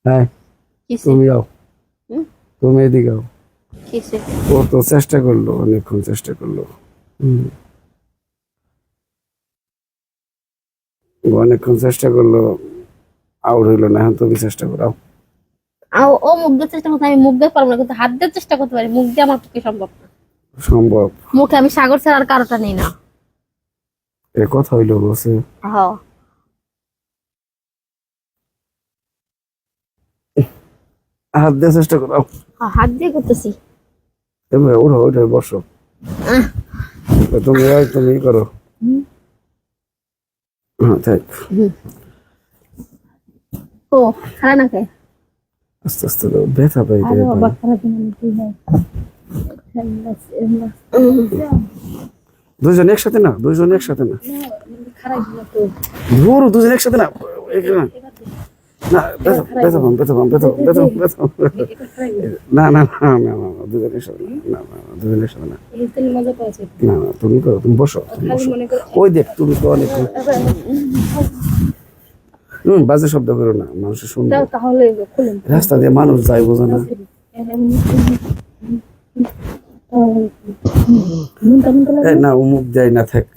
হ্যাঁ কিসে তুমি যাও, হুম? তুমি এদিকে যাও। কিসে ও তো চেষ্টা করলো, অনেকক্ষণ চেষ্টা করলো। হুম, ও অনেকক্ষণ চেষ্টা করলো, আউট হইলো না। এখন তুমি চেষ্টা করো। ও মুখ দিয়ে চেষ্টা করতে আমি মুখ দিয়ে পারবো না, কিন্তু হাত দিয়ে চেষ্টা করতে পারি, মুখ দিয়ে আমার পক্ষে সম্ভব না। সম্ভব? মুখে আমি সাগর ছাড়া আর কারোটা নেই না। এ কথা হইলো বলছে। হ্যাঁ হাত দিয়ে চেষ্টা করো। হাত দিয়ে করতেছি। তুমি ওঠো, ওঠো, বসো। আহ, তুমি তুমি ই করো। হুম, হ্যাঁ থাক। হুম। ও খারাপ না খায়। আস্তে আস্তে দাও, ব্যথা পাই রে আরে ভাই। বাবা খারাপ না তুই ভাই। দুইজন একসাথে না, দুইজন একসাথে না, খারাপ না তো। ধুর, দুজন একসাথে না, এখানে না। ব্যথা ব্যথা পাম, ব্যথা পাম, ব্যথা পাম, ব্যথা পাম, ব্যথা পাম। না না না না না না, দুজন একসাথে না, না না না, দুজন একসাথে না। মজা পাচ্ছে। না না, তুমি করো, তুমি বসো, তুমি বসো। ওই দেখ, তুমি তো অনেক বাজে শব্দ করো না, মানুষের শুনবে। তাহলে খুলুন। রাস্তা দিয়ে মানুষ যায়, বোঝে না। এই না, ও মুখ দেয় না, থাক,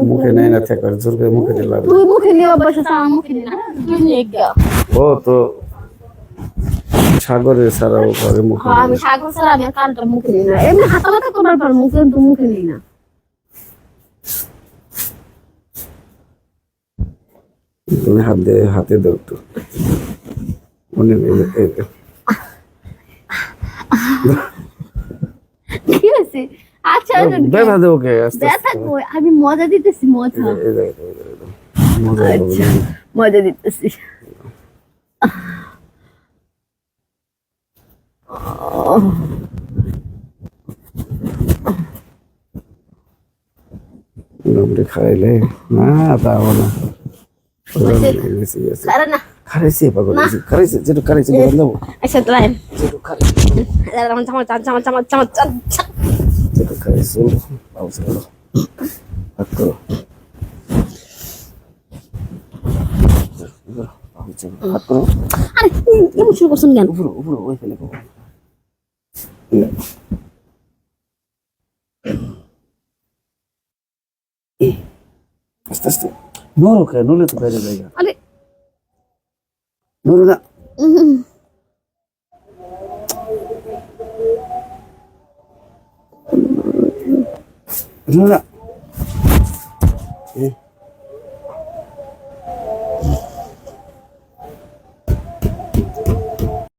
মুখে নেয় না, থাক, আর জোর করে মুখে দিলে হবে না। তুই মুখে নিয়ে অভ্যাস আছে, আমার মুখে নি না। তুই নিয়ে গা। ও তো সাগরে ছাড়াও করে মুখে হ্যাঁ, নেয় আমি না। সাগর ছাড়া আমি আর কারোটা মুখে নি না। এমনি হাতা ব্যথা করার পর মুখে কিন্তু মুখে নি না। তুমি হাত দিয়ে, হাতে দাও তো, মনে নেই। কি হয়েছে? আচ্ছা ব্যথা দেও কে? আস্তে ব্যথা আস্তে কই, আমি মজা দিতেছি, মজা। মজা হবে আচ্ছা না। মজা দিতেছি। মোটামুটি খাইলে না, তাও না। আরে না খারাইছে পাগল, খারাইছে, যেটু খারাইছে গরম দেবো, আচ্ছা লাইন যেটু খারাইছে, চামচ চামচ চামচ চামচ চামচ। যেটু খারাইছে পাউস করো, হাত করো, হাত করো। আরে এমন শুরু করছেন কেন? উপরে উপরে ওই ফেলে পাবো। আস্তে আস্তে নড়ো কে? নড়লে তো বাইরে জায়গা, আরে নড়ো না, নড়ো না।